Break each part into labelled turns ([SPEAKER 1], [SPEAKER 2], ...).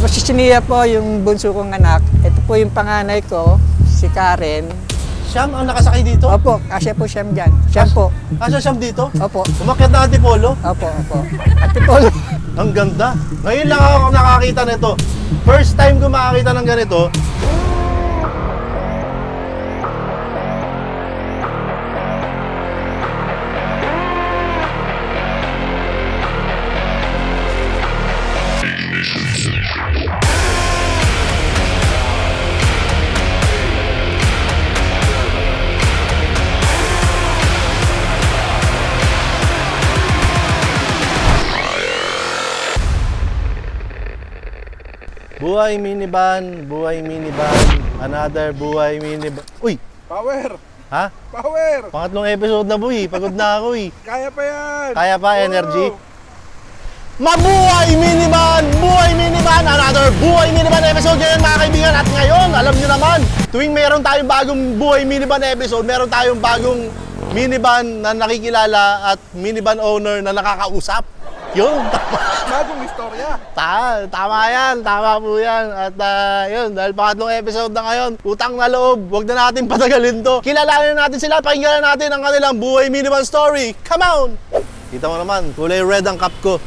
[SPEAKER 1] Ako si Sinia po, yung bunso kong anak. Ito po yung panganay ko, si Karen.
[SPEAKER 2] Siyam ang nakasakay dito?
[SPEAKER 1] Opo, kasya po siyam dyan. Siyam po.
[SPEAKER 2] Siyam dito?
[SPEAKER 1] Opo.
[SPEAKER 2] Umakyat na Antipolo?
[SPEAKER 1] Opo, opo. Antipolo.
[SPEAKER 2] Ang ganda. Ngayon lang ako nakakita nito. First time ko makakita ng ganito. Buhay minivan, another buhay minivan. Uy!
[SPEAKER 3] Power!
[SPEAKER 2] Ha?
[SPEAKER 3] Power!
[SPEAKER 2] Pangatlong episode na boy, pagod na ako eh.
[SPEAKER 3] Kaya pa yan!
[SPEAKER 2] Kaya pa, energy? Mabuhay minivan! Buhay minivan! Another buhay minivan episode ngayon mga kaibigan. At ngayon, alam nyo naman, tuwing meron tayong bagong buhay minivan episode, meron tayong bagong minivan na nakikilala at minivan owner na nakakausap. Yun,
[SPEAKER 3] Bagong istorya!
[SPEAKER 2] tama yan, tama po yan. At yun, dahil pangatlong episode na ngayon, utang na loob, huwag na natin patagalin to. Kilalanin natin sila, pakinggan natin ang kanilang buhay minivan story. Come on! Kita mo naman, kulay red ang cup ko.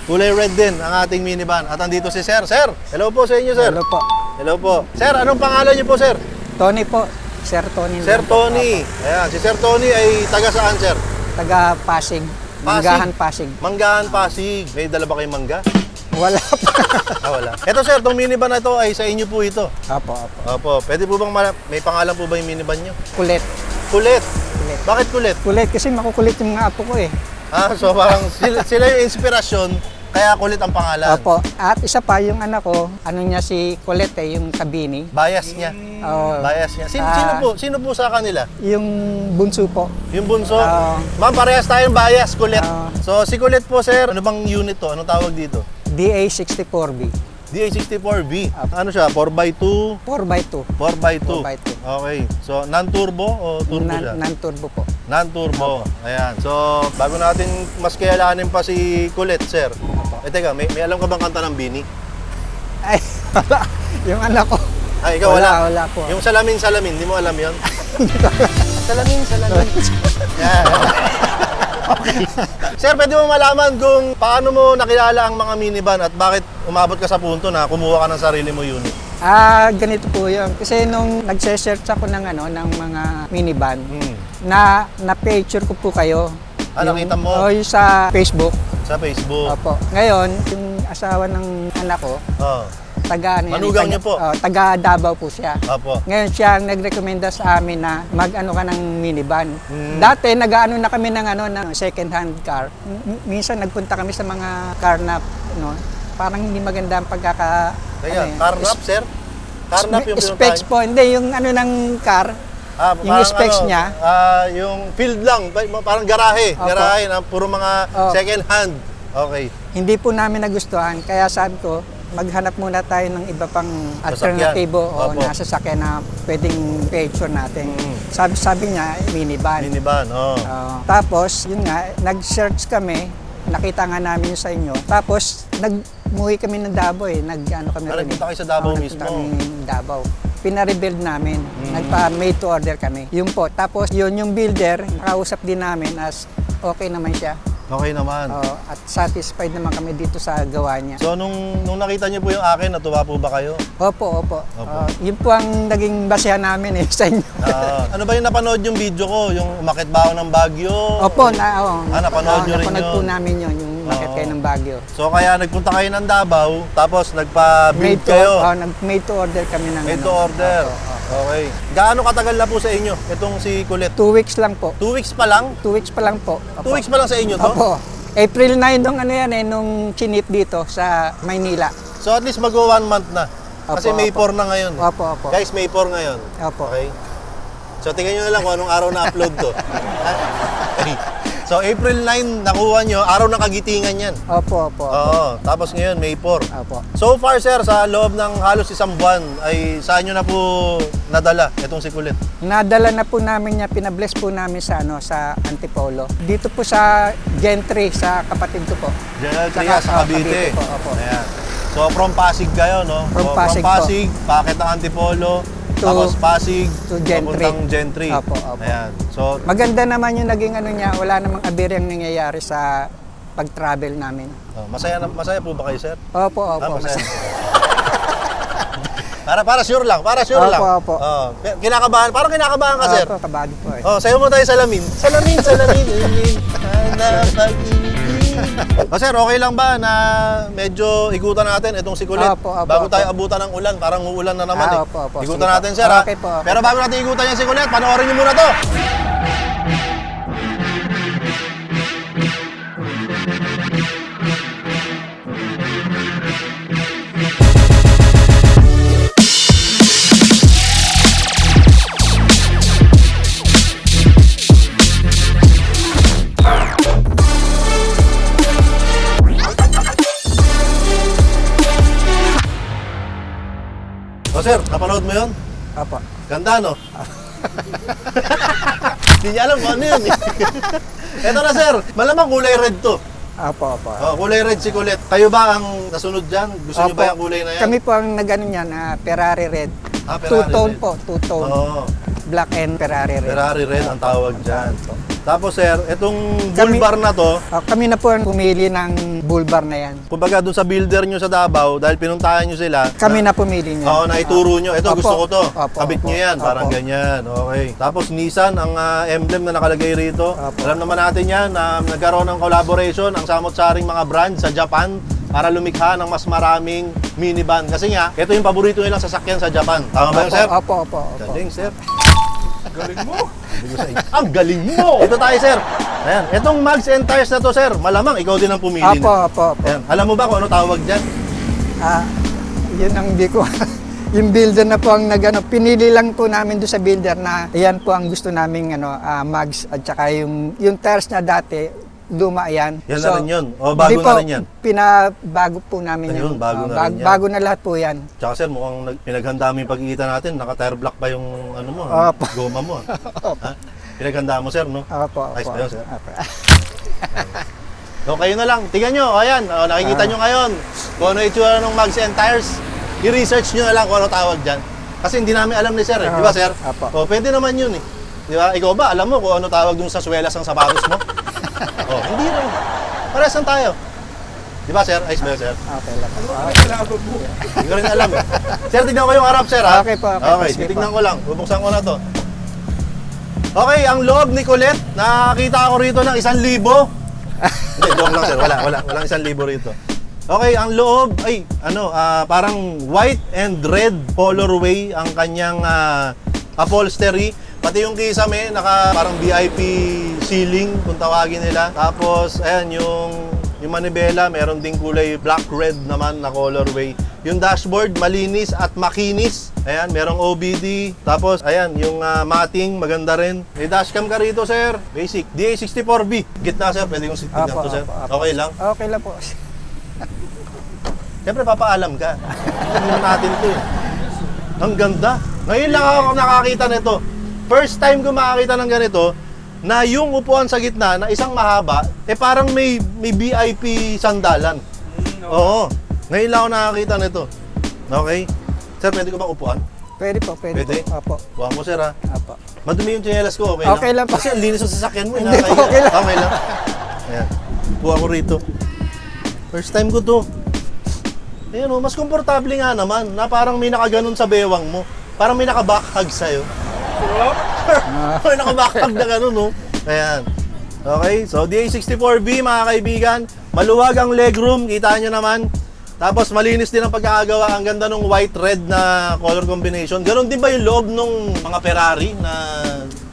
[SPEAKER 2] Kulay red din ang ating minivan. At andito si Sir. Sir, hello po sa inyo, Sir.
[SPEAKER 1] Hello po.
[SPEAKER 2] Hello po. Sir, anong pangalan niyo po, Sir?
[SPEAKER 1] Tony po. Sir Tony.
[SPEAKER 2] Sir Tony. Ayan, si Sir Tony ay taga saan, Sir?
[SPEAKER 1] Taga Pasig. Manggahan Pasig.
[SPEAKER 2] Manggahan Pasig. May dala ba kayong mangga?
[SPEAKER 1] Wala pa.
[SPEAKER 2] Wala. Ito, Sir, itong minivan na ito ay sa inyo po ito.
[SPEAKER 1] Opo, opo.
[SPEAKER 2] Opo. Pwede po bang may pangalan po ba yung minivan niyo?
[SPEAKER 1] Kulit.
[SPEAKER 2] Kulit.
[SPEAKER 1] Kulit.
[SPEAKER 2] Bakit kulit?
[SPEAKER 1] Kulit kasi makukulit yung mga apo ko eh.
[SPEAKER 2] So parang sila yung inspirasyon, kaya kulit ang pangalan.
[SPEAKER 1] Opo. At isa pa, yung anak ko, ano niya si Kulit eh, yung kabini.
[SPEAKER 2] Bias niya.
[SPEAKER 1] Oh,
[SPEAKER 2] Bias niya. Sino po sa kanila?
[SPEAKER 1] yung bunso po.
[SPEAKER 2] Yung bunso?
[SPEAKER 1] Oo.
[SPEAKER 2] Ma'am, parehas tayong bias, kulit.
[SPEAKER 1] Oo.
[SPEAKER 2] So si kulit po, sir, ano bang unit to? Anong tawag dito?
[SPEAKER 1] DA64B.
[SPEAKER 2] DA64B. Ano siya? 4x2?
[SPEAKER 1] 4x2.
[SPEAKER 2] 4x2.
[SPEAKER 1] 4x2.
[SPEAKER 2] Okay. So non-turbo o turbo siya?
[SPEAKER 1] Non-turbo po.
[SPEAKER 2] Non-turbo. Ayan. So, bago natin mas kilalanin pa si Kulit, sir. Teka, may alam ka bang kanta ng Bini?
[SPEAKER 1] Ay, wala. Yung anak ko.
[SPEAKER 2] Ay, ikaw wala?
[SPEAKER 1] Wala po.
[SPEAKER 2] Yung salamin, di mo alam yon? salamin. Yan. Okay. Sir, pwede mo malaman kung paano mo nakilala ang mga minivan at bakit umabot ka sa punto na kumuha ka ng sarili mo unit?
[SPEAKER 1] Ganito po yun. Kasi nung nagse-search ako ng mga minivan,
[SPEAKER 2] Hmm.
[SPEAKER 1] na-picture ko po kayo.
[SPEAKER 2] Nakita mo?
[SPEAKER 1] Yung sa Facebook.
[SPEAKER 2] Sa Facebook?
[SPEAKER 1] Opo. Ngayon, yung asawa ng anak ko,
[SPEAKER 2] Oo.
[SPEAKER 1] taga
[SPEAKER 2] Manugang niyo po?
[SPEAKER 1] taga Davao po siya.
[SPEAKER 2] Opo.
[SPEAKER 1] Ngayon siya ang nagrekomenda sa amin na mag-ano ka ng minivan.
[SPEAKER 2] Mm.
[SPEAKER 1] Dati nag-ano na kami ng second hand car. Minsan nagpunta kami sa mga car na parang hindi maganda ang
[SPEAKER 2] Kaya, carnap, sir? Carnap yung
[SPEAKER 1] specs po, hindi yung ng car. Yung
[SPEAKER 2] parang
[SPEAKER 1] specs niya.
[SPEAKER 2] Yung field lang, parang garahe.
[SPEAKER 1] Opo.
[SPEAKER 2] Garahe na puro mga
[SPEAKER 1] Opo.
[SPEAKER 2] second hand. Okay.
[SPEAKER 1] Hindi po namin nagustuhan. Kaya sabi ko, maghanap muna tayo ng iba pang alternatibo o
[SPEAKER 2] Opo.
[SPEAKER 1] nasasakyan na pwedeng picture natin. Sabi niya, minivan.
[SPEAKER 2] Minivan, oh.
[SPEAKER 1] Tapos, yun nga, nag-search kami, nakita nga namin yun sa inyo. Tapos, nagmuhi kami ng Davao eh. Nagpunta
[SPEAKER 2] nagpunta kayo sa Davao mismo?
[SPEAKER 1] Nagpunta kami ng Davao. Pina-rebuild namin. Nagpa-made to order kami. Yun po. Tapos, yun yung builder, nakausap din namin as okay naman siya.
[SPEAKER 2] Okay naman.
[SPEAKER 1] At satisfied naman kami dito sa gawa niya.
[SPEAKER 2] So, nung nakita niyo po yung akin, natuwa po ba kayo?
[SPEAKER 1] Opo. Yun po ang naging basehan namin sa inyo.
[SPEAKER 2] Ano ba yung napanood yung video ko? Yung umakit ba ako ng Baguio?
[SPEAKER 1] Opo,
[SPEAKER 2] napanood nyo rin
[SPEAKER 1] napanood
[SPEAKER 2] yun?
[SPEAKER 1] po namin yun, yung makit kayo ng Baguio.
[SPEAKER 2] So, kaya nagpunta kayo ng Davao, tapos nagpa-build kayo?
[SPEAKER 1] Made to order kami ng
[SPEAKER 2] Made to order. Okay. Gaano katagal na po sa inyo itong si Kulit?
[SPEAKER 1] 2 weeks lang po.
[SPEAKER 2] 2 weeks pa lang?
[SPEAKER 1] 2 weeks pa lang po.
[SPEAKER 2] 2 weeks pa lang sa inyo to?
[SPEAKER 1] Opo. April 9 nung chinip dito sa Maynila.
[SPEAKER 2] So at least mag-1 month na. Kasi
[SPEAKER 1] Opo,
[SPEAKER 2] May 4 na ngayon.
[SPEAKER 1] Opo.
[SPEAKER 2] Guys, May 4 ngayon.
[SPEAKER 1] Opo.
[SPEAKER 2] Okay? So tingnan nyo na lang kung anong araw na-upload to. Okay. So April 9, nakuha nyo, araw ng kagitingan yan.
[SPEAKER 1] Opo.
[SPEAKER 2] Oo. Tapos ngayon, May 4.
[SPEAKER 1] Opo.
[SPEAKER 2] So far, sir, sa loob ng halos isang buwan, ay saan nyo na po nadala itong si Kulit?
[SPEAKER 1] Nadala na po namin niya, pinabless po namin sa Antipolo. Dito po sa Gentry, sa kapatid ko po.
[SPEAKER 2] General Trias sa Cavite.
[SPEAKER 1] Cavite po, opo.
[SPEAKER 2] Ayan. So, from Pasig kayo, no?
[SPEAKER 1] From
[SPEAKER 2] So,
[SPEAKER 1] Pasig
[SPEAKER 2] from Pasig, packet ng Antipolo, tapos Pasig,
[SPEAKER 1] to Gentry.
[SPEAKER 2] papuntang Gentry.
[SPEAKER 1] Opo, opo.
[SPEAKER 2] Ayan. So,
[SPEAKER 1] Maganda naman yung naging ano niya, wala namang aberya ang nangyayari sa pag-travel namin.
[SPEAKER 2] masaya po ba kayo, sir?
[SPEAKER 1] Opo, opo.
[SPEAKER 2] Masaya. para sure lang,
[SPEAKER 1] Opo,
[SPEAKER 2] lang.
[SPEAKER 1] opo.
[SPEAKER 2] Kinakabahan, parang kinakabahan ka, sir.
[SPEAKER 1] Opo, kabado po eh.
[SPEAKER 2] Sayo mo tayo salamin. Salamin. Hanap pag-ibig. Sir, okay lang ba na medyo igutan natin itong si Kulit?
[SPEAKER 1] Opo, opo,
[SPEAKER 2] Bago tayo
[SPEAKER 1] opo.
[SPEAKER 2] abutan ng ulan, parang uulan na naman eh.
[SPEAKER 1] Opo, opo.
[SPEAKER 2] Igutan
[SPEAKER 1] Sige
[SPEAKER 2] natin,
[SPEAKER 1] po.
[SPEAKER 2] sir, ha?
[SPEAKER 1] Okay po, okay.
[SPEAKER 2] Pero bago natin igutan yan si Kulit, panoorin niyo muna to. Sir, napanood mo yun?
[SPEAKER 1] Opo.
[SPEAKER 2] Ganda, no? Hindi niya alam kung ano yun eh. Eto na, sir. Malamang kulay red to.
[SPEAKER 1] Opo, opo.
[SPEAKER 2] Kulay red si Kulit. Kayo ba ang nasunod dyan? Gusto niyo
[SPEAKER 1] Opo.
[SPEAKER 2] ba yung kulay na yan?
[SPEAKER 1] Kami po ang nag-ano niyan, Ferrari Red.
[SPEAKER 2] Ferrari
[SPEAKER 1] Two-tone
[SPEAKER 2] red.
[SPEAKER 1] po, two-tone.
[SPEAKER 2] Oo.
[SPEAKER 1] Black and Ferrari Red.
[SPEAKER 2] Ferrari red ang tawag dyan. Tapos, sir, itong
[SPEAKER 1] Kami-
[SPEAKER 2] bull bar na to,
[SPEAKER 1] Kami na po ang pumili ng bull bar na yan.
[SPEAKER 2] kumbaga dun sa builder nyo sa Davao, dahil pinuntahan nyo sila,
[SPEAKER 1] Kami na pumili niyan.
[SPEAKER 2] Oo, naituro nyo. Ito,
[SPEAKER 1] Opo.
[SPEAKER 2] gusto ko to.
[SPEAKER 1] Opo,
[SPEAKER 2] Kabit
[SPEAKER 1] opo,
[SPEAKER 2] nyo yan. Parang
[SPEAKER 1] opo.
[SPEAKER 2] ganyan. Okay. Tapos Nissan, ang emblem na nakalagay rito.
[SPEAKER 1] Opo.
[SPEAKER 2] Alam naman natin yan na nagkaroon ng collaboration ang samot-saring mga brand sa Japan para lumikha ng mas maraming minivan. Kasi nga, ito yung paborito nilang sasakyan sa Japan. Tama ba yun, sir?
[SPEAKER 1] Opo, opo, opo.
[SPEAKER 2] Galing, sir.
[SPEAKER 3] Galing mo.
[SPEAKER 2] Ang galing mo! Ito tayo, sir. Ayan. Itong Mags and Tires na to, sir, malamang ikaw din ang pumili.
[SPEAKER 1] Opo,
[SPEAKER 2] nito.
[SPEAKER 1] opo, opo.
[SPEAKER 2] Ayan. Alam mo ba kung ano tawag dyan?
[SPEAKER 1] Yun ang di ko. Yung builder na po ang nagano, pinili lang po namin doon sa builder na yan po ang gusto naming mags at saka yung tires na dati luma yan.
[SPEAKER 2] Yan na rin yun. O, bago
[SPEAKER 1] hindi
[SPEAKER 2] na rin yan.
[SPEAKER 1] Pinabago po namin
[SPEAKER 2] Ayun,
[SPEAKER 1] yan.
[SPEAKER 2] bago na rin yan.
[SPEAKER 1] Bago na lahat po yan.
[SPEAKER 2] Tsaka sir, mukhang pinaghanda mo yung pagkikita natin. Naka-tire block pa yung ano mo,
[SPEAKER 1] Opo.
[SPEAKER 2] goma mo. Ha? Pinaghanda mo, sir, no?
[SPEAKER 1] Opo,
[SPEAKER 2] Ayos
[SPEAKER 1] opo.
[SPEAKER 2] ba yun, sir?
[SPEAKER 1] Opo.
[SPEAKER 2] So, kayo na lang. Tingnan nyo, ayan. Nakikita nyo ngayon kung ano itsura ng Mags and Tires. I-research nyo na lang kung ano tawag dyan. Kasi hindi namin alam ni sir, eh. Di ba, sir?
[SPEAKER 1] Opo.
[SPEAKER 2] O, pwede naman yun, eh. Di ba? Ikaw ba, alam mo kung ano tawag dun sa swelas ng sapatos mo? Hindi rin. Parehas lang tayo. Di ba, sir? Ayos ba yun, sir?
[SPEAKER 1] Okay lang.
[SPEAKER 3] Kailangan mo.
[SPEAKER 2] Hindi ko rin alam, eh. Sir, tignan ko yung harap, sir, ha?
[SPEAKER 1] Okay po, okay po.
[SPEAKER 2] Okay,
[SPEAKER 1] Sige
[SPEAKER 2] titignan
[SPEAKER 1] po.
[SPEAKER 2] ko lang. Bubuksan ko na to. Okay, ang loob ni Colette, nakakita ako rito ng 1,000. Hindi, joke lang, sir. Walang 1,000 rito. Okay, ang loob, ay, parang white and red colorway ang kanyang upholstery. Pati yung kisame, parang VIP ceiling, kung tawagin nila. Tapos, ayan, yung manibela, meron ding kulay black-red naman na colorway. Yung dashboard, malinis at makinis. Ayan, merong OBD. Tapos, ayan, yung matting, maganda rin. May dashcam ka rito, sir. Basic. DA64B. Gitna, sir. Pwede kong tignan
[SPEAKER 1] Opo,
[SPEAKER 2] to, sir.
[SPEAKER 1] opo, opo.
[SPEAKER 2] Okay lang.
[SPEAKER 1] Okay lang po.
[SPEAKER 2] Siyempre, papaalam ka. Alam naman natin to, eh. Ang ganda. Ngayon lang ako nakakita nito. First time ko makakita ng ganito, na yung upuan sa gitna na isang mahaba, parang may VIP sandalan. Oo. Ngayon lang ako nakakita nito. Okay? Sir, pwede ko bang upuan?
[SPEAKER 1] Pwede po, pwede,
[SPEAKER 2] Pwede?
[SPEAKER 1] po. Opo.
[SPEAKER 2] Upuan mo, sir, ha?
[SPEAKER 1] Opo.
[SPEAKER 2] Madumi yung tsinelas ko, okay lang?
[SPEAKER 1] Okay lang po.
[SPEAKER 2] Kasi ang linis ng sasakyan mo,
[SPEAKER 1] Hindi po,
[SPEAKER 2] nakakahiya.
[SPEAKER 1] okay lang.
[SPEAKER 2] Okay lang. Ayan. Upuan ko rito. First time ko to. Ayan, mas komportable nga naman, na parang may nakaganon sa bewang mo. Parang may naka-backhug sa'yo. May naka-backhug na gano'n, no? Ayan. Okay, so DA64B, mga kaibigan. Maluwag ang legroom, kita nyo naman. Tapos malinis din ang pagkakagawa. Ang ganda ng white-red na color combination. Ganon din ba yung loob ng mga Ferrari na...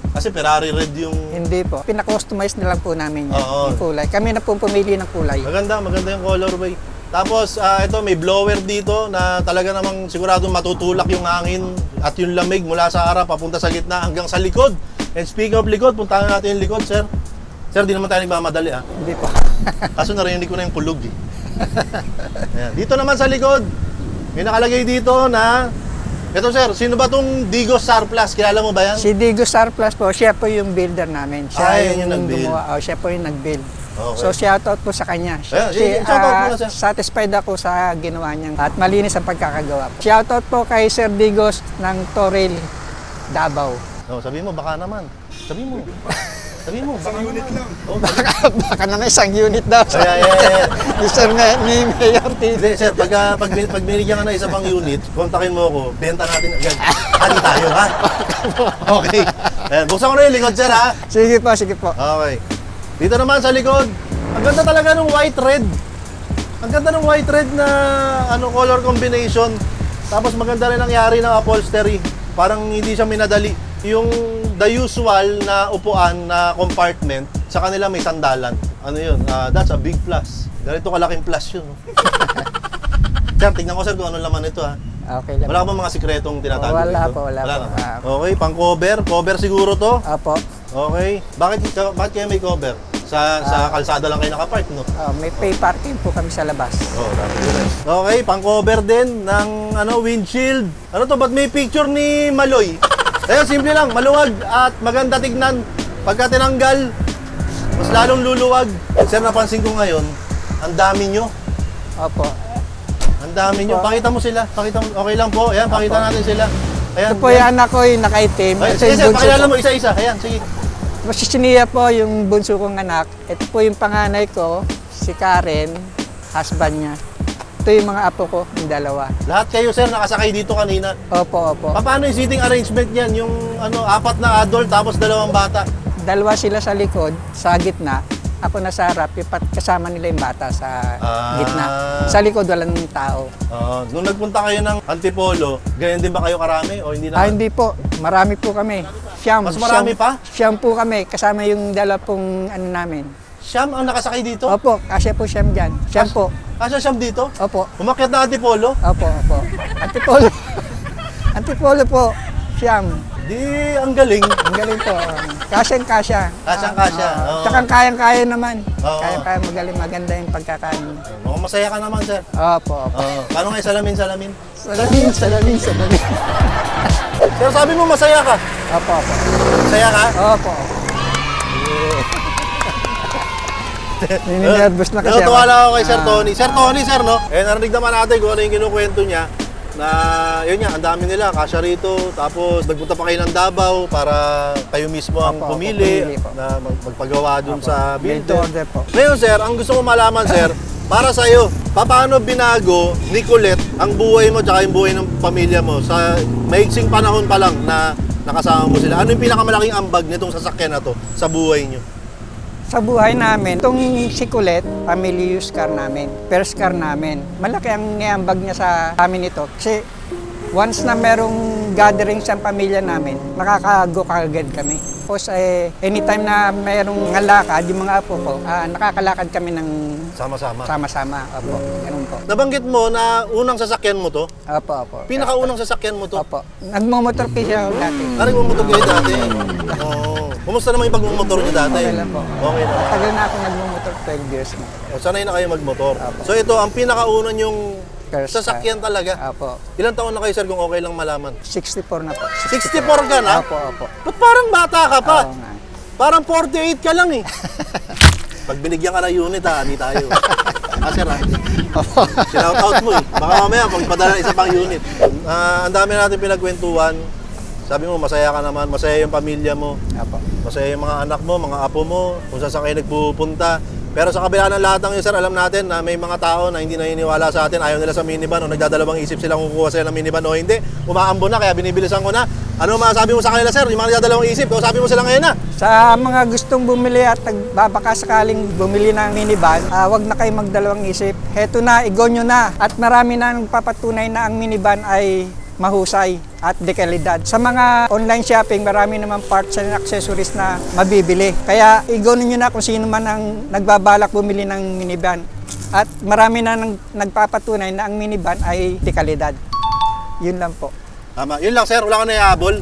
[SPEAKER 2] Kasi Ferrari red yung...
[SPEAKER 1] Hindi po. Pina-customize na lang po namin yan,
[SPEAKER 2] Oo.
[SPEAKER 1] yung kulay. Kami na po pumili ng kulay.
[SPEAKER 2] Maganda yung colorway. Tapos ito may blower dito na talaga namang siguradong matutulak yung hangin at yung lamig mula sa harap papunta sa gitna hanggang sa likod. And speaking of likod, puntahan natin yung likod, sir. Sir, di naman tayo nagmamadali, ha?
[SPEAKER 1] Hindi po.
[SPEAKER 2] Kaso narinig ko na yung kulog, eh. Ayan. Dito naman sa likod, may nakalagay dito na... Ito, sir, sino ba tong Digos Surplus? Kilala mo ba yan?
[SPEAKER 1] Si Digo Surplus po, siya po yung builder namin. Siya
[SPEAKER 2] Ah, yun yung nag-build.
[SPEAKER 1] gumawa. Siya po yung nag-build.
[SPEAKER 2] Okay.
[SPEAKER 1] So shoutout po sa kanya.
[SPEAKER 2] Ayan, sige, shoutout muna siya.
[SPEAKER 1] Satisfied ako sa ginawa niya at malinis ang pagkakagawa. Shoutout po kay Sir Digos ng Toril, Davao.
[SPEAKER 2] Oh, sabi mo, baka naman. Sabi mo. Sabi mo, baka
[SPEAKER 3] Unit
[SPEAKER 2] naman.
[SPEAKER 3] lang.
[SPEAKER 2] Oh,
[SPEAKER 1] Baka naman isang unit daw.
[SPEAKER 2] Ayan.
[SPEAKER 1] Ni Sir ni Mayor TV.
[SPEAKER 2] Hindi, sir, pag binigyan ka na isa pang unit, kontakin mo ako, benta natin agad. Hali tayo, ha? Okay. Ayan, buksan ko na yung likod, sir, ha?
[SPEAKER 1] Sige po, sige po.
[SPEAKER 2] Okay. Dito naman sa likod, ang ganda talaga ng white red. Ang ganda ng white red na color combination. Tapos maganda rin nangyari ng upholstery. Parang hindi siya minadali. Yung the usual na upuan na compartment, sa kanila may sandalan. Ano yun? That's a big plus. Ganito kalaking plus yun. Sir, tignan ko sir kung ano laman ito ha.
[SPEAKER 1] Okay lang.
[SPEAKER 2] Wala ka ba mga sikretong tinatago
[SPEAKER 1] Wala
[SPEAKER 2] dito?
[SPEAKER 1] po, wala po.
[SPEAKER 2] naman. Okay, pang cover. Cover siguro to.
[SPEAKER 1] Apo.
[SPEAKER 2] Okay. Bakit kayo may cover? Sa kalsada lang kayo nakapark, no?
[SPEAKER 1] May pay parking po kami sa labas.
[SPEAKER 2] Oh, okay, pang cover din ng windshield. Ano to, ba't may picture ni Maloy? Ayun, simple lang, maluwag at maganda tignan. Pagka tinanggal, mas lalong luluwag. Sir, napansin ko ngayon, ang dami nyo.
[SPEAKER 1] Opo.
[SPEAKER 2] Ang dami nyo. Pakita mo sila. Pakita mo. Okay lang po. Ayan, pakita natin sila. Ayan.
[SPEAKER 1] Ito po yung anak ko, yung nakaitim.
[SPEAKER 2] Ay,
[SPEAKER 1] Ito
[SPEAKER 2] sige,
[SPEAKER 1] yung
[SPEAKER 2] sir,
[SPEAKER 1] bunso
[SPEAKER 2] pakilala
[SPEAKER 1] ko.
[SPEAKER 2] mo isa-isa. Ayan, sige.
[SPEAKER 1] Si Sinia po, yung bunso kong anak. Ito po yung panganay ko, si Karen, husband niya. Ito yung mga apo ko, yung dalawa.
[SPEAKER 2] Lahat kayo, sir, nakasakay dito kanina.
[SPEAKER 1] Opo, opo.
[SPEAKER 2] Paano yung seating arrangement niyan? Yung 4 na adult tapos 2 bata.
[SPEAKER 1] Dalawa sila sa likod, sa gitna. Ako nasa harap, kasama nila yung bata sa gitna. Sa likod, walang tao.
[SPEAKER 2] Nung nagpunta kayo ng Antipolo, ganyan din ba kayo karami o hindi na?
[SPEAKER 1] Hindi po. Marami po kami. Siyam.
[SPEAKER 2] Mas marami
[SPEAKER 1] siyam-
[SPEAKER 2] pa?
[SPEAKER 1] Siyam po kami, kasama yung dala pong namin.
[SPEAKER 2] Siyam ang nakasakay dito?
[SPEAKER 1] Opo, kasya po siyam dyan. Siyam po.
[SPEAKER 2] Kasya siyam dito?
[SPEAKER 1] Opo.
[SPEAKER 2] Umakyat na Antipolo?
[SPEAKER 1] Opo, opo. Antipolo. Antipolo po. Siyam.
[SPEAKER 2] Di, ang galing.
[SPEAKER 1] Ang galing po. Kasyang-kasya.
[SPEAKER 2] Kasyang-kasya, oo.
[SPEAKER 1] Tsaka kayang-kaya naman.
[SPEAKER 2] Oo.
[SPEAKER 1] Kaya magaling, maganda yung pagkakain.
[SPEAKER 2] Mukhang masaya ka naman, sir.
[SPEAKER 1] Opo, opo.
[SPEAKER 2] Paano nga salamin?
[SPEAKER 1] Salamin.
[SPEAKER 2] Sir, sabi mo masaya ka.
[SPEAKER 1] Opo, opo.
[SPEAKER 2] Masaya ka?
[SPEAKER 1] Opo. Nininervous na kasi
[SPEAKER 2] Natuwa
[SPEAKER 1] ako.
[SPEAKER 2] lang ako kay Sir Tony. Sir Tony, sir, no? Narinig naman natin kung ano yung kinukwento niya. Na, yun nga, ang dami nila, kasya rito. Tapos, nagpunta pa kayo ng Davao para kayo mismo ang
[SPEAKER 1] Opo,
[SPEAKER 2] pumili
[SPEAKER 1] pumili po.
[SPEAKER 2] na magpagawa dun sa
[SPEAKER 1] Build
[SPEAKER 2] builder.
[SPEAKER 1] order po.
[SPEAKER 2] Ngayon, sir, ang gusto ko malaman, sir, para sa'yo, paano binago ni Colette ang buhay mo tsaka yung buhay ng pamilya mo sa maiksing panahon pa lang na nakasama mo sila? Ano yung pinakamalaking ambag nitong sasakyan na to sa buhay nyo?
[SPEAKER 1] Sa buhay namin, itong si Colette, family use car namin, first car namin. Malaki ang niambag niya sa amin ito. Kasi once na merong gathering sa pamilya namin, makakago kagad kami. Tapos anytime na merong ngalakad, yung mga apo ko, nakakalakad kami ng
[SPEAKER 2] Sama-sama.
[SPEAKER 1] sama-sama. Opo, ganun po.
[SPEAKER 2] Nabanggit mo na unang sasakyan mo to?
[SPEAKER 1] Opo, opo.
[SPEAKER 2] Pinakaunang sasakyan mo to?
[SPEAKER 1] Opo. Nagmumotor kasi ako dati.
[SPEAKER 2] Nagmumotor kayo dati? Oo. Kumusta naman yung pagmumotor niyo dati?
[SPEAKER 1] Okay lang po.
[SPEAKER 2] Okay naman.
[SPEAKER 1] Tagal na ako nagmumotor, 12 years na.
[SPEAKER 2] O, sanay na kayo magmotor.
[SPEAKER 1] Apo.
[SPEAKER 2] So ito, ang pinakauna yung
[SPEAKER 1] First
[SPEAKER 2] sasakyan talaga.
[SPEAKER 1] Opo.
[SPEAKER 2] Ilang taon na kayo, sir, kung okay lang malaman?
[SPEAKER 1] 64 na po.
[SPEAKER 2] 64 ka na?
[SPEAKER 1] Opo, opo.
[SPEAKER 2] Ba't parang bata ka pa?
[SPEAKER 1] Oo nga.
[SPEAKER 2] Parang 48 ka lang eh. Pag binigyan ka ng unit, ani tayo. Sir, Shout out mo eh. Baka mamaya, pagpadala isa pang unit. Ang dami natin pinagkwentuhan. Sabi mo, masaya ka naman, masaya yung pamilya mo,
[SPEAKER 1] Opo.
[SPEAKER 2] masaya yung mga anak mo, mga apo mo, kung saan kayo nagpupunta. Pero sa kabila ng lahat ng yun, sir, alam natin na may mga tao na hindi naniniwala sa atin, ayaw nila sa minivan o nagdadalawang isip sila kung kukuha sila ng minivan o hindi. Umaambo na, kaya binibilisan ko na. Ano masabi mo sa kanila, sir? Yung mga nagdadalawang isip, o sabi mo sila ngayon na?
[SPEAKER 1] Sa mga gustong bumili at nagbabaka sakaling bumili ng minivan, wag na kayo magdalawang isip. Heto na, igo nyo na. At marami na nagpapatunay na ang minivan ay mahusay at dekalidad. Sa mga online shopping, marami naman parts and accessories na mabibili. Kaya igo nyo na kung sino man ang nagbabalak bumili ng minivan. At marami na nagpapatunay na ang minivan ay dekalidad. Yun lang po.
[SPEAKER 2] Tama. Yun lang, sir. Wala ka na ihabol.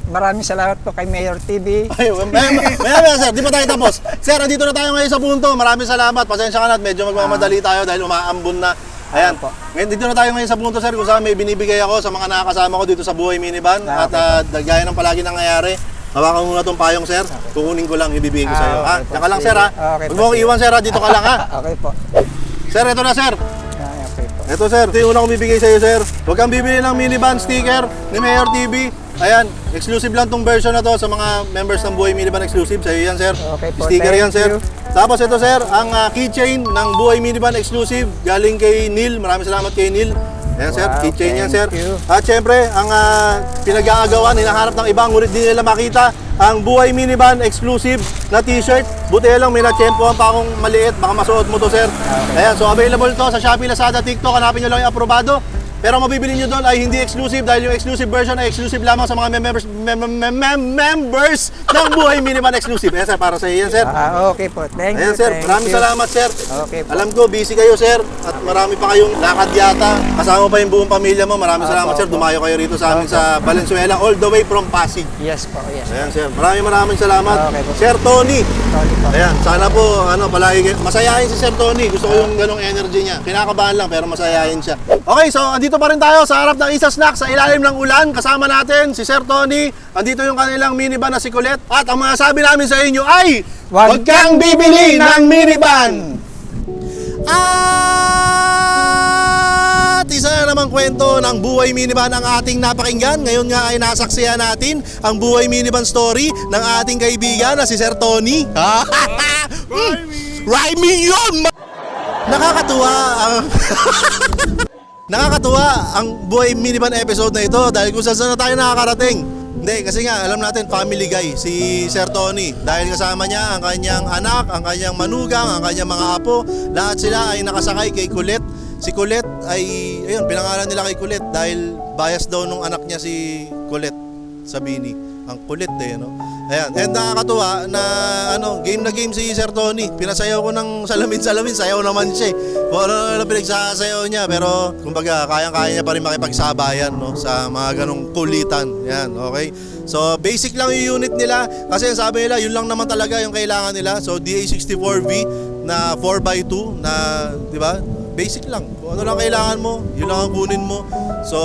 [SPEAKER 1] Maraming salamat po kay Mayor TV.
[SPEAKER 2] Ay, maya, sir. Di pa tayo tapos. Sir, andito na tayo ngayon sa punto. Maraming salamat. Pasensya ka na at medyo magmamadali tayo dahil umaambon na. Ayan po. Ngayon, dito na tayo ngayon sa punto, sir, kung saan may binibigay ako sa mga nakakasama ko dito sa Buhay Minivan. At gaya ng palagi nangyayari, Hawakan mo na tong payong, sir. Kukunin ko lang, ibibigay ko sa'yo.
[SPEAKER 1] okay po.
[SPEAKER 2] Diyan ka lang, sir, ha?
[SPEAKER 1] Okay
[SPEAKER 2] Huwag
[SPEAKER 1] po,
[SPEAKER 2] mo akong
[SPEAKER 1] sige.
[SPEAKER 2] iwan, sir, ha? Dito ka lang, ha?
[SPEAKER 1] Okay po.
[SPEAKER 2] Sir, ito na, sir.
[SPEAKER 1] Okay po.
[SPEAKER 2] Ito, sir. Ito yung una kong bibigay sa'yo, sir. Huwag kang bibili ng minivan sticker ni Mayor TV. Ayan, exclusive lang tong version na to sa mga members ng Buhay Minivan Exclusive. Sa'yo yan, sir.
[SPEAKER 1] Okay po,
[SPEAKER 2] Sticker
[SPEAKER 1] thank
[SPEAKER 2] yan, sir.
[SPEAKER 1] you.
[SPEAKER 2] Tapos ito, sir, ang keychain ng Buhay Minivan Exclusive galing kay Neil. Maraming salamat kay Neil. Ayan, sir.
[SPEAKER 1] Wow,
[SPEAKER 2] Keychain yan, sir.
[SPEAKER 1] thank you.
[SPEAKER 2] At syempre, ang pinag-aagawan, hinahanap ng iba, ngunit di nila makita ang Buhay Minivan Exclusive na t-shirt. Buti lang, may na-tsempohan pa akong maliit. Baka masuot mo to, sir.
[SPEAKER 1] Okay.
[SPEAKER 2] Ayan, so available to sa Shopee, Lazada, TikTok. Hanapin nyo lang yung aprobado. Pero mabibili nyo doon ay hindi exclusive dahil yung exclusive version ay exclusive lamang sa mga members ng Buhay Minivan Exclusive. Ayan, sir, para sa iyo yan, sir.
[SPEAKER 1] Okay po. Thank you.
[SPEAKER 2] Ayan, sir.
[SPEAKER 1] thank
[SPEAKER 2] Maraming
[SPEAKER 1] you.
[SPEAKER 2] salamat, sir.
[SPEAKER 1] Okay po.
[SPEAKER 2] Alam ko, busy kayo, sir. At marami pa kayong lakad yata. Kasama pa yung buong pamilya mo. Maraming salamat, sir. Dumayo kayo rito sa amin sa Valenzuela, all the way from Pasig.
[SPEAKER 1] Yes po, yes.
[SPEAKER 2] Ayan, sir. Maraming salamat.
[SPEAKER 1] Okay po.
[SPEAKER 2] Sir Tony.
[SPEAKER 1] Sorry po.
[SPEAKER 2] Ayan, sana po, palagi masayahin si Sir Tony. Gusto ko yung ganong energy niya. Kinakabahan lang, pero masayahin siya. Okay, so andito pa rin tayo sa harap ng Isa Snack sa ilalim ng ulan. Kasama natin si Sir Tony. Andito yung kanilang minivan na si Colette. At ang mga sabi namin sa inyo ay,
[SPEAKER 1] Huwag kang bibili ng
[SPEAKER 2] minivan! At isa na namang kwento ng Buhay Minivan ang ating napakinggan. Ngayon nga ay nasaksihan natin ang Buhay Minivan story ng ating kaibigan na si Sir Tony. Rhyming yun! Nakakatuwa ang... Nakakatuwa ang Buhay Minivan episode na ito dahil kung saan na tayo nakakarating. Hindi, kasi nga alam natin family guy si Sir Tony. Dahil kasama niya ang kanyang anak, ang kanyang manugang, ang kanyang mga apo. Lahat sila ay nakasakay kay Colette. Si Colette ay, ayun, pinangalan nila kay Colette dahil bias daw nung anak niya si Colette Sabini. Ang kulit no? Ayan, and nakakatuwa na game na game si Sir Tony. Pinasayaw ko ng salamin-salamin, sayaw naman siya. Kung ano pinagsasayaw niya, pero kumbaga kayang-kaya niya pa rin makipagsabayan no, sa mga ganong kulitan. Yan, okay? So basic lang yung unit nila kasi sabi nila yun lang naman talaga yung kailangan nila. So DA64V na 4x2 na, di ba? Basic lang. Kung ano lang kailangan mo, yun lang ang kunin mo. So,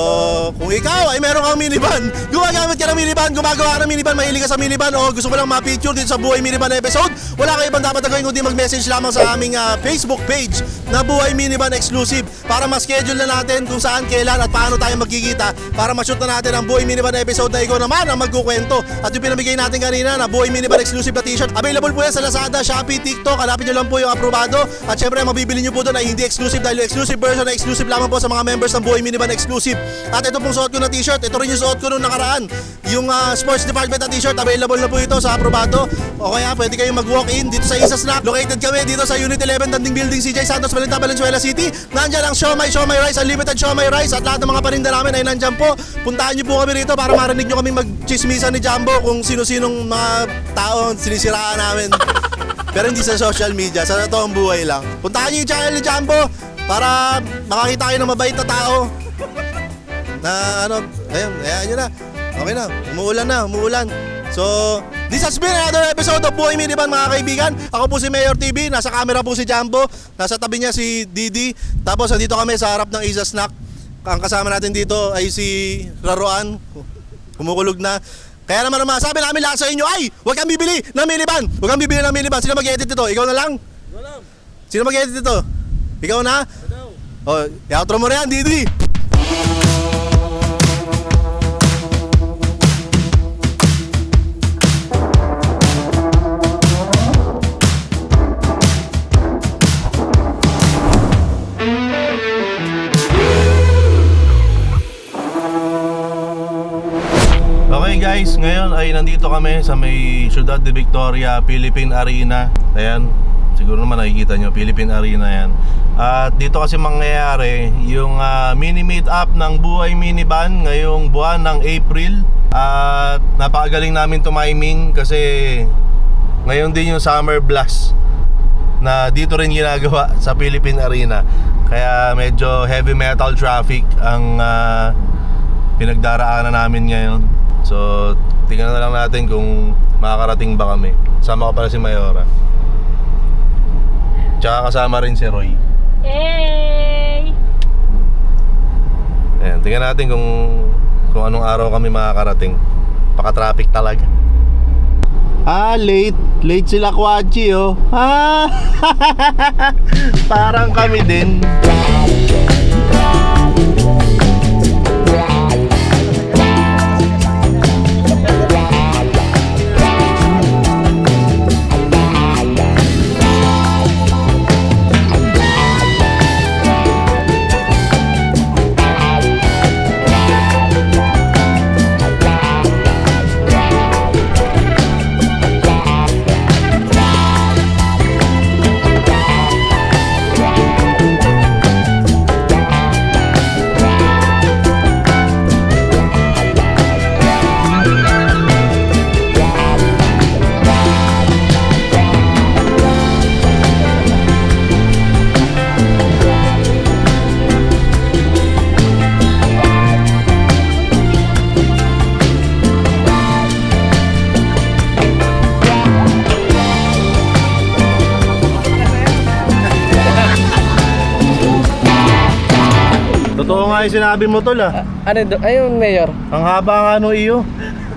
[SPEAKER 2] kung ikaw ay meron kang minivan, gumagamit ka ng minivan, gumagawa ka ng minivan, mahilig ka sa minivan, o gusto mo lang ma-picture dito sa Buhay Minivan episode, wala kayo ibang dapat gawin kundi mag-message lamang sa aming Facebook page na Buhay Minivan Exclusive para ma-schedule na natin kung saan, kailan at paano tayo magkikita para ma-shoot na natin ang Buhay Minivan episode na ikaw naman ang magkukwento. At yung pinamigay natin kanina na Buhay Minivan Exclusive na t-shirt, available po yan sa Lazada, Shopee, TikTok. Hanapin nyo lang po yung aprobado. At syempre, ang mabibili nyo po doon ay hindi exclusive dahil yung exclusive version ay exclusive lamang po sa mga members ng Buhay Minivan Exclusive. At ito pong suot ko na t-shirt, ito rin yung suot ko nung nakaraan. Yung sports department na t-shirt, available na po ito sa aprobado. O kaya pwede kayong mag-walk-in dito sa Isa Snack. Located kami dito sa Unit 11, Tanding Building, CJ Santos, Valenzuela, Valenzuela City. Nandyan ang Siomai Rice, Unlimited Siomai Rice. At lahat ng mga parinda namin ay nandyan po. Puntahan nyo po kami rito para marinig nyo kami mag-chismisan ni Jumbo kung sino-sinong mga tao sinisiraan namin. Pero hindi sa social media, sa totoong buhay lang. Puntahan nyo yung channel ni Jumbo para makakita kayo ng mabait na tao. Na ayun nyo na. Okay na, umuulan. So, this has been another episode of Buhay Minivan mga kaibigan. Ako po si Mayor TV, nasa camera po si Jumbo, nasa tabi niya si Didi. Tapos nandito kami sa harap ng Isa Snack. Ang kasama natin dito ay si Raroan. Kumukulog na. Kaya naman masabi namin lahat sa inyo ay huwag kang bibili ng minivan. Huwag kang bibili ng minivan. Sino mag-edit dito? Ikaw na lang? Sino mag-edit dito? Ikaw na? O, i-outro mo rin, Didi. Okay guys, ngayon ay nandito kami sa may Ciudad de Victoria, Philippine Arena. Ayan, siguro naman nakikita nyo, Philippine Arena yan. At dito kasi mangyayari yung mini meet-up ng Buhay Minivan ngayong buwan ng April. At napakagaling namin tumiming kasi ngayon din yung Summer Blast na dito rin ginagawa sa Philippine Arena. Kaya medyo heavy metal traffic ang pinagdaraanan namin ngayon. So, tingnan na lang natin kung makakarating ba kami. Kasama ko pala si Mayora. Tsaka kasama rin si Roy.
[SPEAKER 4] Hey!
[SPEAKER 2] Ayan, tingnan natin kung anong araw kami makakarating. Paka-traffic talaga. Late. Late sila Kwachi, oh. Parang kami din. Totoo nga yung sinabi mo, tol, ah.
[SPEAKER 5] Ayun, Mayor.
[SPEAKER 2] Ang haba nga nung iyo.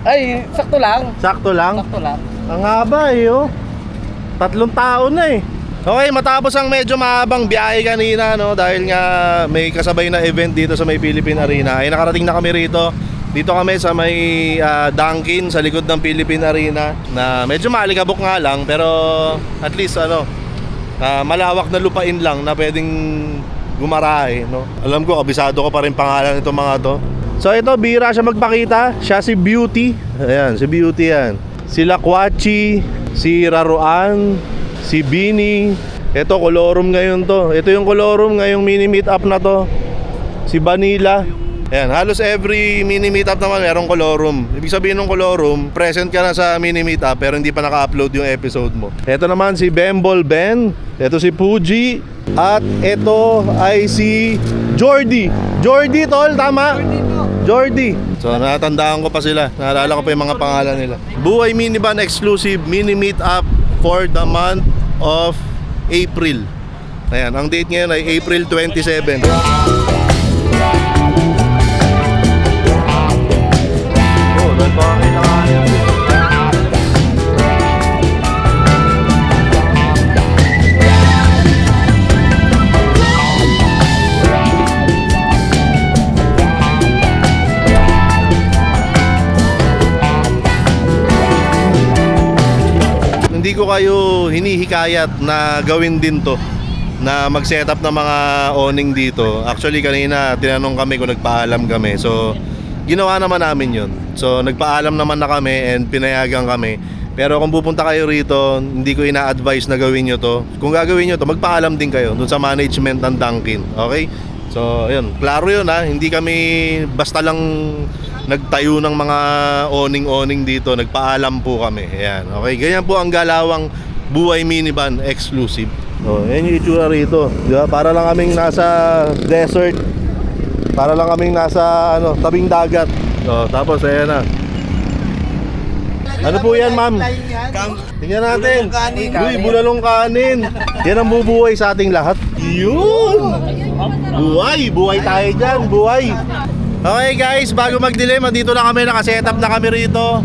[SPEAKER 5] Ay, sakto lang.
[SPEAKER 2] Sakto lang.
[SPEAKER 5] Sakto lang.
[SPEAKER 2] Ang haba, iyo. 3 taon na eh. Okay, matapos ang medyo mahabang biyahe kanina, no, dahil nga may kasabay na event dito sa may Philippine Arena, ay nakarating na kami rito. Dito kami sa may Dunkin sa likod ng Philippine Arena, na medyo maalikabok nga lang, pero at least malawak na lupain lang na pwedeng gumarahe, no. Alam ko, kabisado ko pa rin pangalan nitong mga to. So ito, bira siya magpakita. Siya si Beauty. Ayan, si Beauty yan. Sila Kwachi, si Raruan, si Bini. Ito, colorum ngayon to. Ito yung colorum ngayong mini meetup na to. Si Vanilla. Ayan, halos every mini meetup naman merong colorum. Ibig sabihin ng colorum, present ka na sa mini meetup pero hindi pa naka-upload yung episode mo. Ito naman si Bembol Ben. Ito si Puji. At ito ay si Jordy. Jordy, tol, tama? Jordy. So natandaan ko pa sila. Naalala ko pa yung mga pangalan nila. Buhay Minivan exclusive mini meetup for the month of April. Ayan, ang date ngayon ay April 27. Hindi ko kayo hinihikayat na gawin din to, na mag-setup ng mga awning dito. Actually kanina tinanong kami kung nagpaalam kami. So ginawa naman namin yun. So nagpaalam naman na kami and pinayagan kami. Pero kung pupunta kayo rito, hindi ko ina-advise na gawin nyo to. Kung gagawin nyo to, magpaalam din kayo dun sa management ng Dunkin. Okay? So yun, klaro yun ha. Hindi kami basta lang nagtayo ng mga awning dito. Nagpaalam po kami. Ayan, okay? Ganyan po ang galawang Buhay Minivan exclusive. So, yan yung itsura rito. Diba? Para lang kaming nasa desert. Para lang kaming nasa tabing dagat. So, tapos ayan na. Ano po yan, ma'am? Tingnan natin. Uy, bulalong kanin. Yan ang bubuhay sa ating lahat. Yun! Buhay tayo dyan, buhay. Okay guys, bago magdilim, dito na kami, nakasetup na kami rito.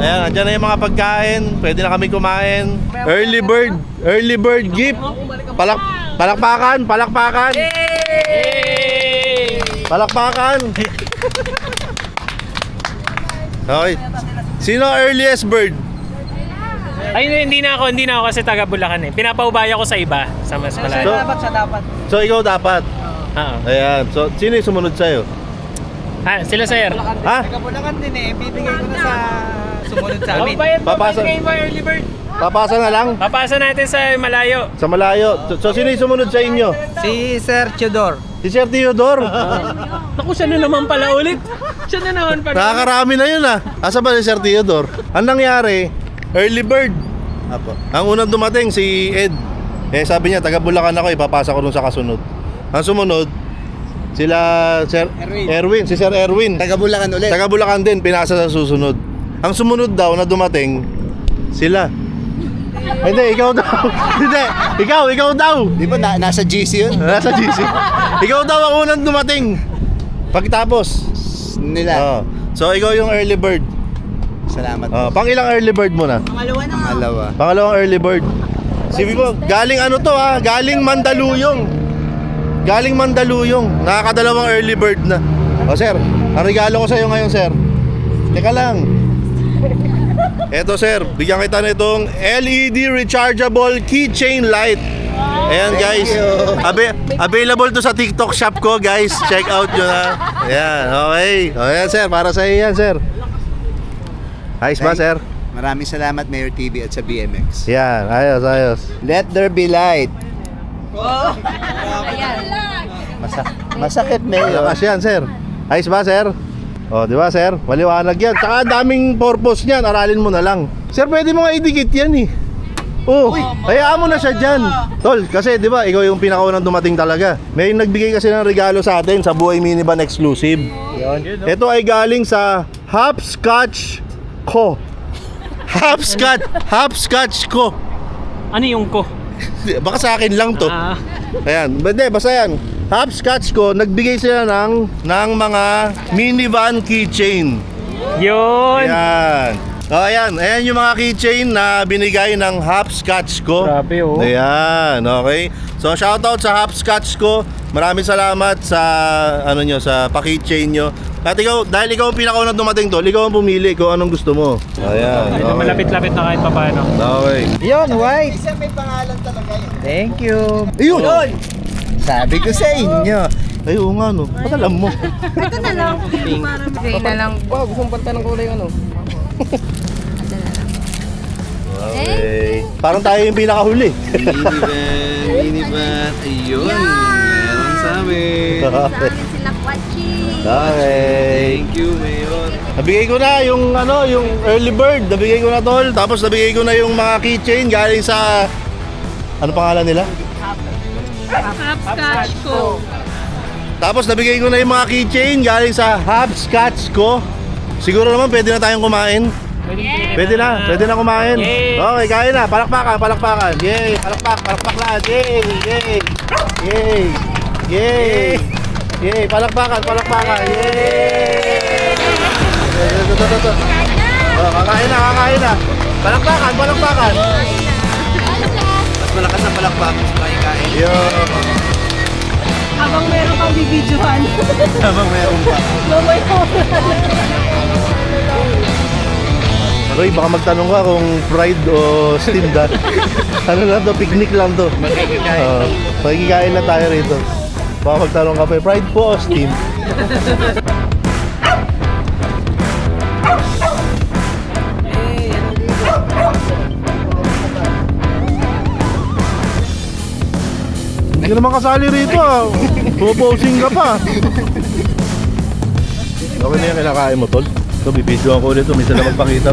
[SPEAKER 2] Ayan, andyan na yung mga pagkain. Pwede na kami kumain. Early bird gift. Palakpakan. Palakpakan. Okay. Sino earliest bird?
[SPEAKER 6] Ay, hindi na ako kasi taga Bulacan eh. Pinapaubaya ko sa iba, sa mas malayo.
[SPEAKER 2] So ikaw dapat.
[SPEAKER 6] Oo.
[SPEAKER 2] Ayan. So sino yung sumunod sa'yo?
[SPEAKER 6] Sila sir.
[SPEAKER 2] Ha?
[SPEAKER 5] Bulacan din eh. Bibigay ko na sa sumunod sa amin.
[SPEAKER 2] Papasa.
[SPEAKER 6] Early bird.
[SPEAKER 2] Papasa na lang
[SPEAKER 6] Papasa natin sa malayo.
[SPEAKER 2] sa malayo. So sino yung sumunod sa inyo?
[SPEAKER 5] Si Sir Theodore.
[SPEAKER 2] Si Sir Theodore.
[SPEAKER 6] Naku, siya na naman pala ulit. Siya na naman pala.
[SPEAKER 2] Nakakarami na yun ah. Asa ba si Sir Theodore? Ang nangyari, early bird. Apo. Ang unang dumating si Ed. Sabi niya, taga Bulacan ako, ipapasa ko dun sa kasunod. Ang sumunod, sila Sir Erwin. Si Sir Erwin.
[SPEAKER 5] Taga Bulacan ulit.
[SPEAKER 2] Taga Bulacan din, pinasa sa susunod. Ang sumunod daw na dumating, sila. Hindi, ikaw daw. Hindi, ikaw daw.
[SPEAKER 5] Di ba nasa GC yun?
[SPEAKER 2] Nasa GC. Ikaw daw ang unang dumating. Pagtapos
[SPEAKER 5] Nila.
[SPEAKER 2] So ikaw yung early bird.
[SPEAKER 7] Salamat
[SPEAKER 2] Pang ilang early bird mo na?
[SPEAKER 7] Alawa.
[SPEAKER 2] Pangalawang early bird. Sabi ko, galing ano to ha? Galing Mandaluyong. Galing Mandaluyong. Nakakadalawang early bird na. O sir, ang regalo ko sa iyo ngayon sir. Teka lang. Eto sir, bigyan kita nitong LED rechargeable keychain light. Ayan guys. Available to sa TikTok shop ko guys. Check out nyo na. Ayan, okay. O yan sir, para sa iyo yan sir. Ayos ba sir?
[SPEAKER 7] Maraming salamat Mayor TV at sa BMX.
[SPEAKER 2] Yan, ayos.
[SPEAKER 7] Let there be light. Masakit Mayor.
[SPEAKER 2] Lakas yan, sir. Ayos ba, sir? O, di ba, sir? Maliwanag yan. Tsaka ang daming purpose niyan. Aralin mo na lang. Sir, pwede mo nga idikit yan eh. Oh, hayaan mo na siya dyan. Tol, kasi di ba, ikaw yung pinakaunang dumating talaga. May nagbigay kasi ng regalo sa atin sa Buhay Minivan Exclusive. Ito ay galing sa Hopscotch Co. Hopscotch Co.
[SPEAKER 6] Ano yung ko?
[SPEAKER 2] Baka sa akin lang to. Ayan, hindi, basta yan. Hopscotch Co, nagbigay sila ng mga minivan keychain.
[SPEAKER 6] Yun!
[SPEAKER 2] Ayan. Ayan yung mga keychain na binigay ng Hopscotch Co.
[SPEAKER 6] Grabe, oh.
[SPEAKER 2] Ayan, okay. So shoutout sa Hopscotch Co. Maraming salamat sa sa pa-keychain nyo. At ikaw, dahil ikaw ang pinakaunang dumating tol, ikaw ang pumili kung anong gusto mo. Ayan.
[SPEAKER 6] Medyo malapit-lapit na kahit papaano.
[SPEAKER 2] Okay.
[SPEAKER 1] Yun, white.
[SPEAKER 7] May pangalan talaga yun.
[SPEAKER 1] Thank you.
[SPEAKER 2] Ayun!
[SPEAKER 7] Sabi ko sa inyo.
[SPEAKER 2] Ay, oo nga no. Ba't alam mo?
[SPEAKER 8] Ito na lang. Gray na lang.
[SPEAKER 5] Wow, gusto mong palitan ng kulay ano?
[SPEAKER 2] Okay. Parang tayo yung pinakahuli.
[SPEAKER 7] Minivan. Ayun. Meron sa amin.
[SPEAKER 8] Sa amin sila Kwachi.
[SPEAKER 2] Okay.
[SPEAKER 7] Thank you, Mayor.
[SPEAKER 2] Nabigay ko na yung yung early bird. Nabigay ko na tol. Tapos nabigay ko na yung mga keychain galing sa ano pangalan nila?
[SPEAKER 8] Hopscotch ko.
[SPEAKER 2] Tapos nabigay ko na yung mga keychain galing sa Hopscotch Co. Siguro naman pwede na tayong kumain. Pwede na kumain.
[SPEAKER 6] Yay!
[SPEAKER 2] Okay, kain na. Palakpakan. Yay! Palakpak lahat. Yay! Palakpakan. Yay! Ito. Oh, kakain na. Palakpakan.
[SPEAKER 7] Mas malakas ang palakpakan sa kain.
[SPEAKER 2] Yo.
[SPEAKER 8] Habang meron kang bibidyohan.
[SPEAKER 7] Habang meron pa.
[SPEAKER 2] Roy, baka magtanong ka kung fried o steamed ha? Ano lang to, picnic lang to. Magkikain na tayo rito. Baka magtanong ka pa, fried po o steamed? Hindi ka naman kasali rito ah. Puposing ka pa. Okay na yung kinakain mo, tol. Ito, bibidyoan ko ulit ito. Minsan na magpakita.